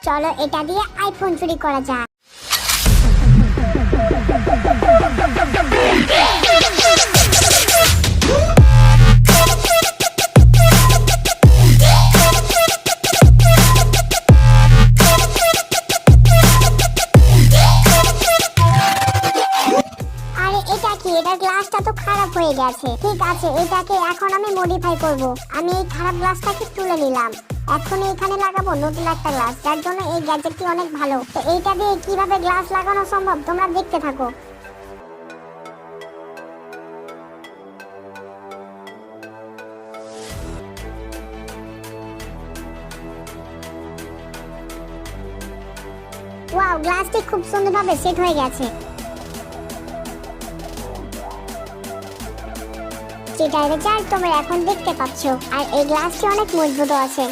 চলো এটা দিয়ে আইফোন চুরি করা যাক। এটার গ্লাসটা তো খারাপ হয়ে গেছে। ঠিক আছে, এটাকে এখন আমি মডিফাই করব। আমি এই খারাপ গ্লাসটাকে তুলে নিলাম, এখন এখানে লাগাবো নতুন একটা গ্লাস, যার জন্য এই গ্যাজেটটি অনেক ভালো। তো এইটা দিয়ে কিভাবে গ্লাস লাগানো সম্ভব তোমরা দেখতে থাকো। ওয়াও, গ্লাসটি খুব সুন্দরভাবে সেট হয়ে গেছে। যেটা রেজাল্ট তোমরা এখন দেখতে পাচ্ছ, আর এই গ্লাসটি অনেক মজবুত আছে।